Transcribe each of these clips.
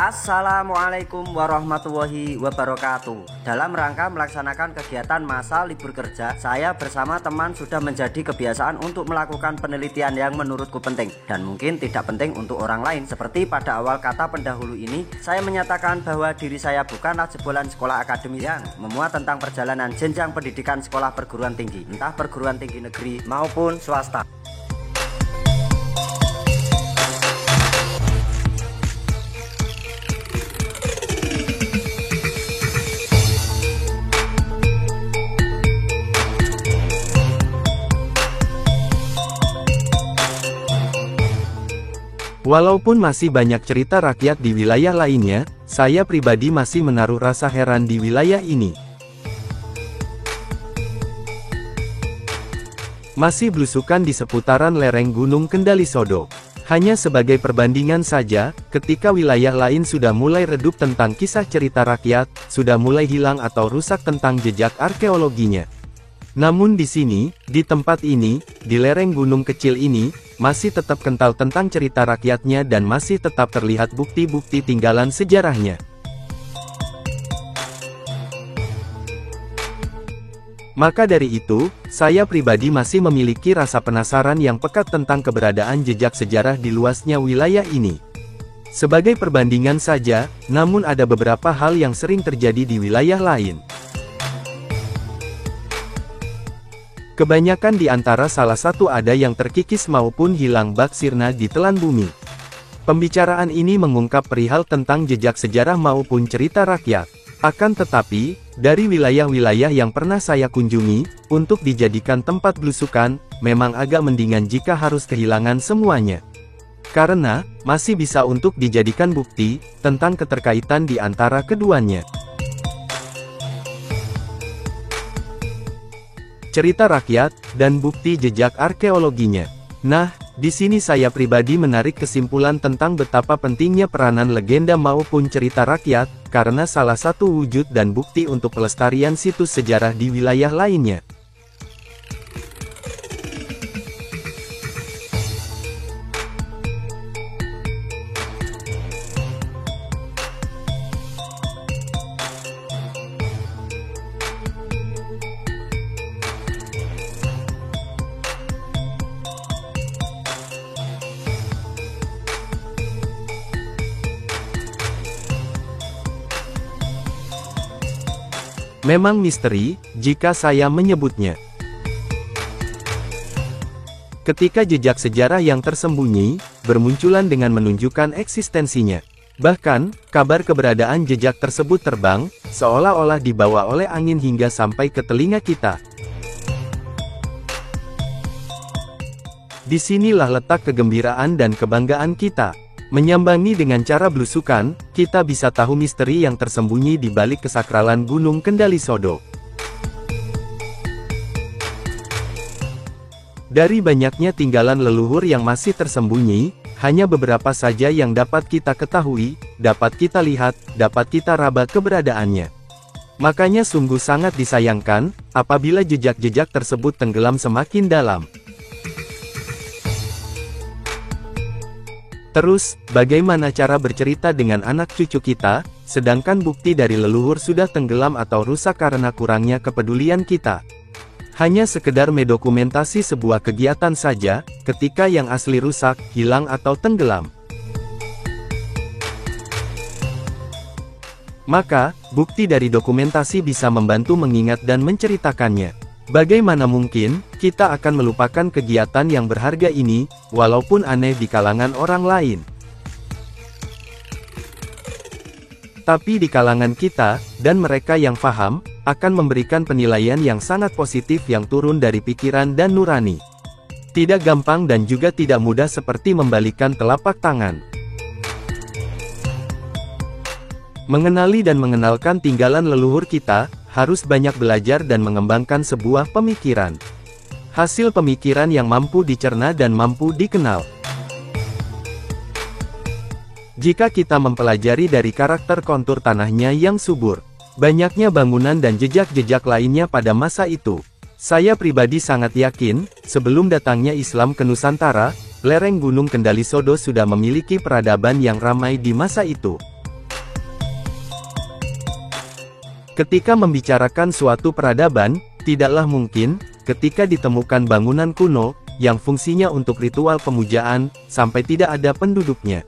Assalamualaikum warahmatullahi wabarakatuh. Dalam rangka melaksanakan kegiatan masa libur kerja, saya bersama teman sudah menjadi kebiasaan untuk melakukan penelitian yang menurutku penting dan mungkin tidak penting untuk orang lain. Seperti pada awal kata pendahulu ini, saya menyatakan bahwa diri saya bukanlah jebolan sekolah akademis yang memuat tentang perjalanan jenjang pendidikan sekolah perguruan tinggi, entah perguruan tinggi negeri maupun swasta. Walaupun masih banyak cerita rakyat di wilayah lainnya, saya pribadi masih menaruh rasa heran di wilayah ini. Masih belusukan di seputaran lereng Gunung Kendali Sodo. Hanya sebagai perbandingan saja, ketika wilayah lain sudah mulai redup tentang kisah cerita rakyat, sudah mulai hilang atau rusak tentang jejak arkeologinya. Namun di sini, di tempat ini, di lereng gunung kecil ini, masih tetap kental tentang cerita rakyatnya dan masih tetap terlihat bukti-bukti tinggalan sejarahnya. Maka dari itu, saya pribadi masih memiliki rasa penasaran yang pekat tentang keberadaan jejak sejarah di luasnya wilayah ini. Sebagai perbandingan saja, namun ada beberapa hal yang sering terjadi di wilayah lain. Kebanyakan di antara salah satu ada yang terkikis maupun hilang bak sirna di telan bumi. Pembicaraan ini mengungkap perihal tentang jejak sejarah maupun cerita rakyat. Akan tetapi, dari wilayah-wilayah yang pernah saya kunjungi, untuk dijadikan tempat belusukan, memang agak mendingan jika harus kehilangan semuanya. Karena, masih bisa untuk dijadikan bukti, tentang keterkaitan di antara keduanya. Cerita rakyat, dan bukti jejak arkeologinya. Nah, di sini saya pribadi menarik kesimpulan tentang betapa pentingnya peranan legenda maupun cerita rakyat, karena salah satu wujud dan bukti untuk pelestarian situs sejarah di wilayah lainnya. Memang misteri, jika saya menyebutnya. Ketika jejak sejarah yang tersembunyi, bermunculan dengan menunjukkan eksistensinya. Bahkan, kabar keberadaan jejak tersebut terbang, seolah-olah dibawa oleh angin hingga sampai ke telinga kita. Disinilah letak kegembiraan dan kebanggaan kita. Menyambangi dengan cara belusukan, kita bisa tahu misteri yang tersembunyi di balik kesakralan Gunung Kendali Sodo. Dari banyaknya tinggalan leluhur yang masih tersembunyi, hanya beberapa saja yang dapat kita ketahui, dapat kita lihat, dapat kita raba keberadaannya. Makanya sungguh sangat disayangkan, apabila jejak-jejak tersebut tenggelam semakin dalam. Terus, bagaimana cara bercerita dengan anak cucu kita, sedangkan bukti dari leluhur sudah tenggelam atau rusak karena kurangnya kepedulian kita? Hanya sekedar mendokumentasi sebuah kegiatan saja, ketika yang asli rusak, hilang atau tenggelam. Maka, bukti dari dokumentasi bisa membantu mengingat dan menceritakannya. Bagaimana mungkin, kita akan melupakan kegiatan yang berharga ini, walaupun aneh di kalangan orang lain. Tapi di kalangan kita, dan mereka yang paham, akan memberikan penilaian yang sangat positif yang turun dari pikiran dan nurani. Tidak gampang dan juga tidak mudah seperti membalikan telapak tangan. Mengenali dan mengenalkan tinggalan leluhur kita, harus banyak belajar dan mengembangkan sebuah pemikiran. Hasil pemikiran yang mampu dicerna dan mampu dikenal. Jika kita mempelajari dari karakter kontur tanahnya yang subur, banyaknya bangunan dan jejak-jejak lainnya pada masa itu, saya pribadi sangat yakin, sebelum datangnya Islam ke Nusantara, lereng Gunung Kendali Sodo sudah memiliki peradaban yang ramai di masa itu. Ketika membicarakan suatu peradaban, tidaklah mungkin, ketika ditemukan bangunan kuno, yang fungsinya untuk ritual pemujaan, sampai tidak ada penduduknya.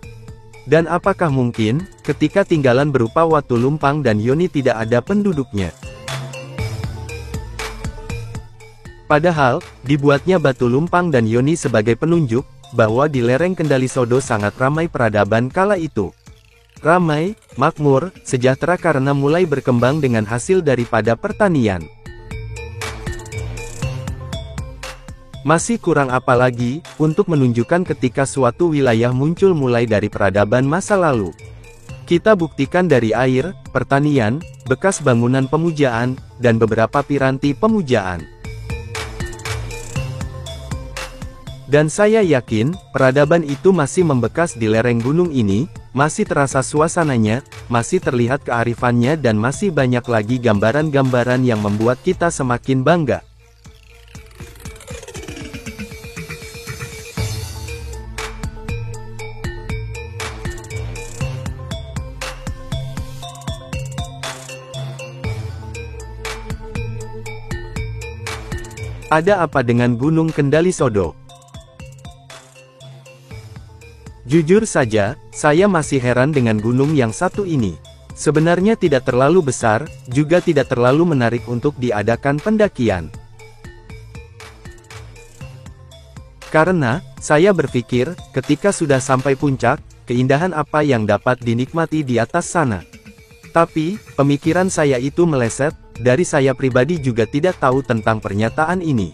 Dan apakah mungkin, ketika tinggalan berupa Watu Lumpang dan Yoni tidak ada penduduknya? Padahal, dibuatnya Batu Lumpang dan Yoni sebagai penunjuk, bahwa di lereng Kendali Sodo sangat ramai peradaban kala itu. Ramai, makmur, sejahtera karena mulai berkembang dengan hasil daripada pertanian. Masih kurang apa lagi, untuk menunjukkan ketika suatu wilayah muncul mulai dari peradaban masa lalu. Kita buktikan dari air, pertanian, bekas bangunan pemujaan, dan beberapa piranti pemujaan. Dan saya yakin, peradaban itu masih membekas di lereng gunung ini, masih terasa suasananya, masih terlihat kearifannya dan masih banyak lagi gambaran-gambaran yang membuat kita semakin bangga. Ada apa dengan Gunung Kendali Sodo? Jujur saja, saya masih heran dengan gunung yang satu ini. Sebenarnya tidak terlalu besar, juga tidak terlalu menarik untuk diadakan pendakian. Karena, saya berpikir, ketika sudah sampai puncak, keindahan apa yang dapat dinikmati di atas sana. Tapi, pemikiran saya itu meleset, dari saya pribadi juga tidak tahu tentang pernyataan ini.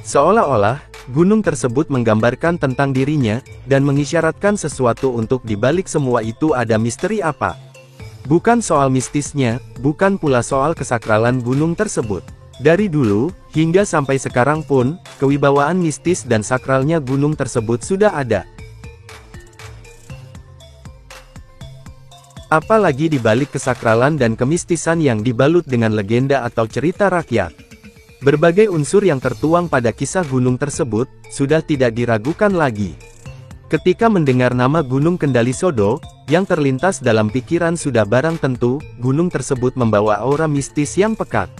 Seolah-olah, gunung tersebut menggambarkan tentang dirinya, dan mengisyaratkan sesuatu untuk dibalik semua itu ada misteri apa. Bukan soal mistisnya, bukan pula soal kesakralan gunung tersebut. Dari dulu, hingga sampai sekarang pun, kewibawaan mistis dan sakralnya gunung tersebut sudah ada. Apalagi di balik kesakralan dan kemistisan yang dibalut dengan legenda atau cerita rakyat. Berbagai unsur yang tertuang pada kisah gunung tersebut, sudah tidak diragukan lagi. Ketika mendengar nama Gunung Kendali Sodo, yang terlintas dalam pikiran sudah barang tentu, gunung tersebut membawa aura mistis yang pekat.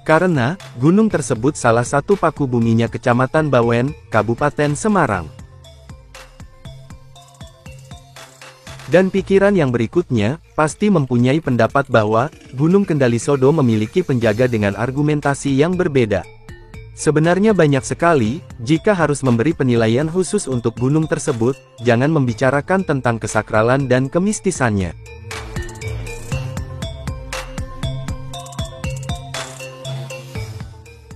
Karena, gunung tersebut salah satu paku buminya Kecamatan Bawen, Kabupaten Semarang. Dan pikiran yang berikutnya, pasti mempunyai pendapat bahwa, Gunung Kendali Sodo memiliki penjaga dengan argumentasi yang berbeda. Sebenarnya banyak sekali, jika harus memberi penilaian khusus untuk gunung tersebut, jangan membicarakan tentang kesakralan dan kemistisannya.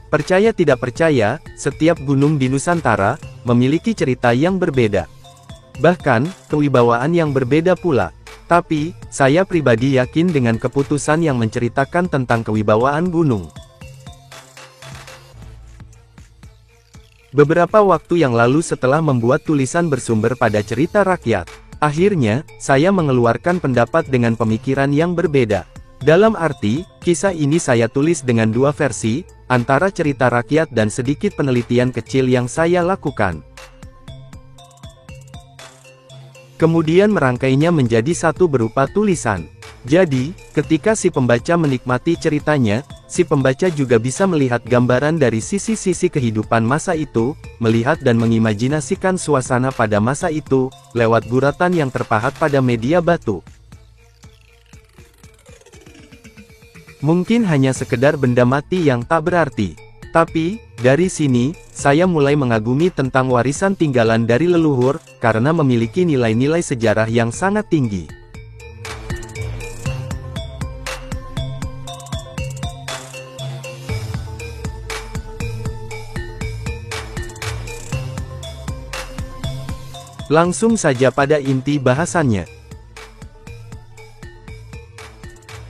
Percaya tidak percaya, setiap gunung di Nusantara, memiliki cerita yang berbeda. Bahkan, kewibawaan yang berbeda pula. Tapi, saya pribadi yakin dengan keputusan yang menceritakan tentang kewibawaan gunung. Beberapa waktu yang lalu setelah membuat tulisan bersumber pada cerita rakyat, akhirnya, saya mengeluarkan pendapat dengan pemikiran yang berbeda. Dalam arti, kisah ini saya tulis dengan dua versi, antara cerita rakyat dan sedikit penelitian kecil yang saya lakukan. Kemudian merangkainya menjadi satu berupa tulisan. Jadi, ketika si pembaca menikmati ceritanya, si pembaca juga bisa melihat gambaran dari sisi-sisi kehidupan masa itu, melihat dan mengimajinasikan suasana pada masa itu, lewat guratan yang terpahat pada media batu. Mungkin hanya sekedar benda mati yang tak berarti. Tapi, dari sini, saya mulai mengagumi tentang warisan tinggalan dari leluhur, karena memiliki nilai-nilai sejarah yang sangat tinggi. Langsung saja pada inti bahasannya.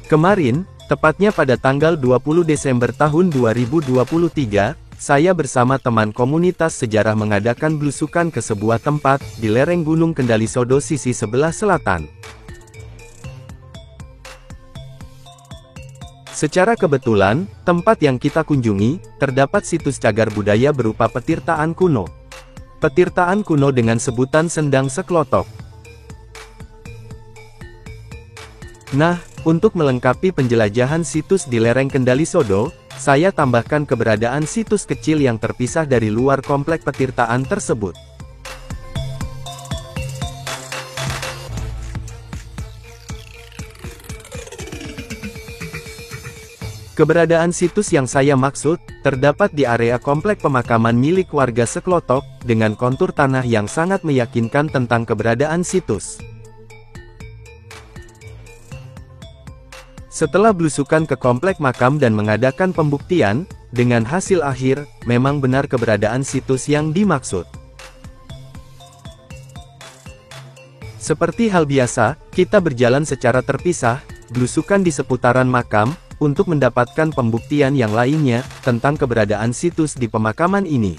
Kemarin, tepatnya pada tanggal 20 Desember tahun 2023, saya bersama teman komunitas sejarah mengadakan belusukan ke sebuah tempat di lereng Gunung Kendali Sodo sisi sebelah selatan. Secara kebetulan, tempat yang kita kunjungi, terdapat situs cagar budaya berupa petirtaan kuno. Petirtaan kuno dengan sebutan Sendang Seklotok. Nah, untuk melengkapi penjelajahan situs di lereng Kendali Sodo, saya tambahkan keberadaan situs kecil yang terpisah dari luar komplek petirtaan tersebut. Keberadaan situs yang saya maksud, terdapat di area komplek pemakaman milik warga Seklotok, dengan kontur tanah yang sangat meyakinkan tentang keberadaan situs. Setelah belusukan ke komplek makam dan mengadakan pembuktian, dengan hasil akhir, memang benar keberadaan situs yang dimaksud. Seperti hal biasa, kita berjalan secara terpisah, belusukan di seputaran makam, untuk mendapatkan pembuktian yang lainnya, tentang keberadaan situs di pemakaman ini.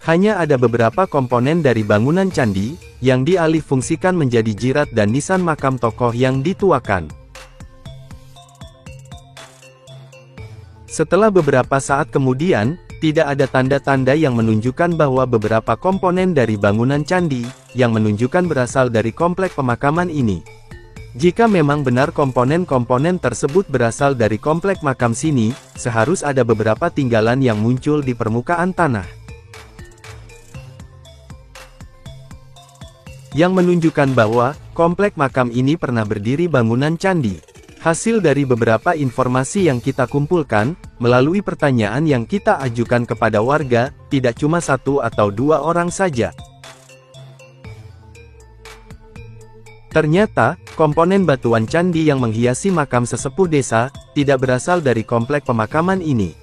Hanya ada beberapa komponen dari bangunan candi, yang dialihfungsikan menjadi jirat dan nisan makam tokoh yang dituakan. Setelah beberapa saat kemudian, tidak ada tanda-tanda yang menunjukkan bahwa beberapa komponen dari bangunan candi, yang menunjukkan berasal dari komplek pemakaman ini. Jika memang benar komponen-komponen tersebut berasal dari komplek makam sini, seharus ada beberapa tinggalan yang muncul di permukaan tanah. Yang menunjukkan bahwa, komplek makam ini pernah berdiri bangunan candi. Hasil dari beberapa informasi yang kita kumpulkan, melalui pertanyaan yang kita ajukan kepada warga, tidak cuma 1 atau 2 orang saja. Ternyata, komponen batuan candi yang menghiasi makam sesepuh desa, tidak berasal dari komplek pemakaman ini.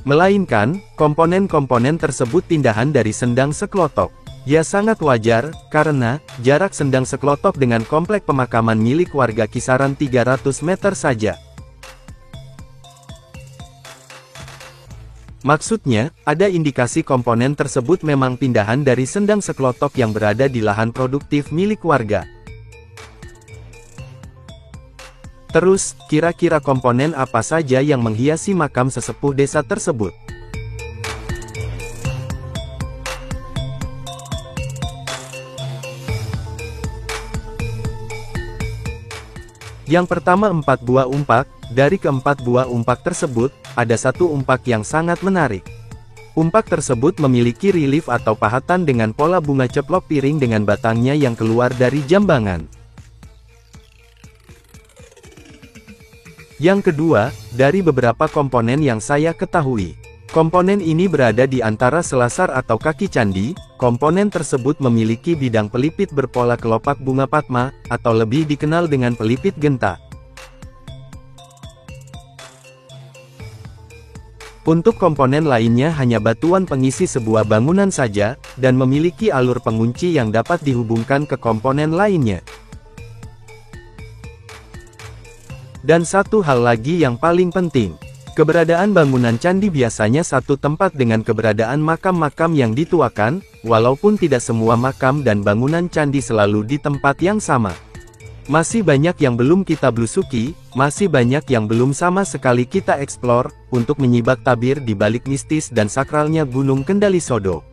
Melainkan, komponen-komponen tersebut tindahan dari Sendang Seklotok. Ya sangat wajar, karena, jarak Sendang Seklotok dengan komplek pemakaman milik warga kisaran 300 meter saja. Maksudnya, ada indikasi komponen tersebut memang tindahan dari Sendang Seklotok yang berada di lahan produktif milik warga. Terus, kira-kira komponen apa saja yang menghiasi makam sesepuh desa tersebut? Yang pertama 4 buah umpak. Dari keempat buah umpak tersebut, ada satu umpak yang sangat menarik. Umpak tersebut memiliki relief atau pahatan dengan pola bunga ceplok piring dengan batangnya yang keluar dari jambangan. Yang kedua, dari beberapa komponen yang saya ketahui. Komponen ini berada di antara selasar atau kaki candi. Komponen tersebut memiliki bidang pelipit berpola kelopak bunga padma, atau lebih dikenal dengan pelipit genta. Untuk komponen lainnya hanya batuan pengisi sebuah bangunan saja, dan memiliki alur pengunci yang dapat dihubungkan ke komponen lainnya. Dan satu hal lagi yang paling penting, keberadaan bangunan candi biasanya satu tempat dengan keberadaan makam-makam yang dituakan, walaupun tidak semua makam dan bangunan candi selalu di tempat yang sama. Masih banyak yang belum kita belusuki, masih banyak yang belum sama sekali kita eksplor, untuk menyibak tabir di balik mistis dan sakralnya Gunung Kendali Sodo.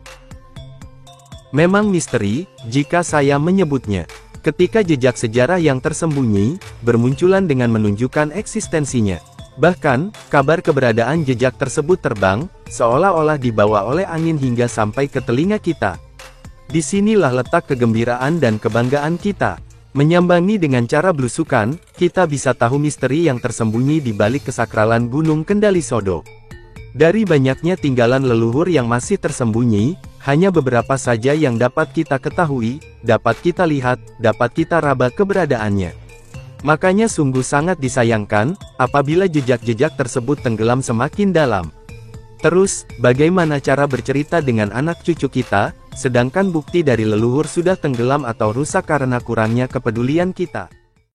Memang misteri, jika saya menyebutnya. Ketika jejak sejarah yang tersembunyi, bermunculan dengan menunjukkan eksistensinya. Bahkan, kabar keberadaan jejak tersebut terbang, seolah-olah dibawa oleh angin hingga sampai ke telinga kita. Disinilah letak kegembiraan dan kebanggaan kita. Menyambangi dengan cara belusukan, kita bisa tahu misteri yang tersembunyi di balik kesakralan Gunung Kendali Sodo. Dari banyaknya tinggalan leluhur yang masih tersembunyi, hanya beberapa saja yang dapat kita ketahui, dapat kita lihat, dapat kita raba keberadaannya. Makanya sungguh sangat disayangkan, apabila jejak-jejak tersebut tenggelam semakin dalam. Terus, bagaimana cara bercerita dengan anak cucu kita, sedangkan bukti dari leluhur sudah tenggelam atau rusak karena kurangnya kepedulian kita?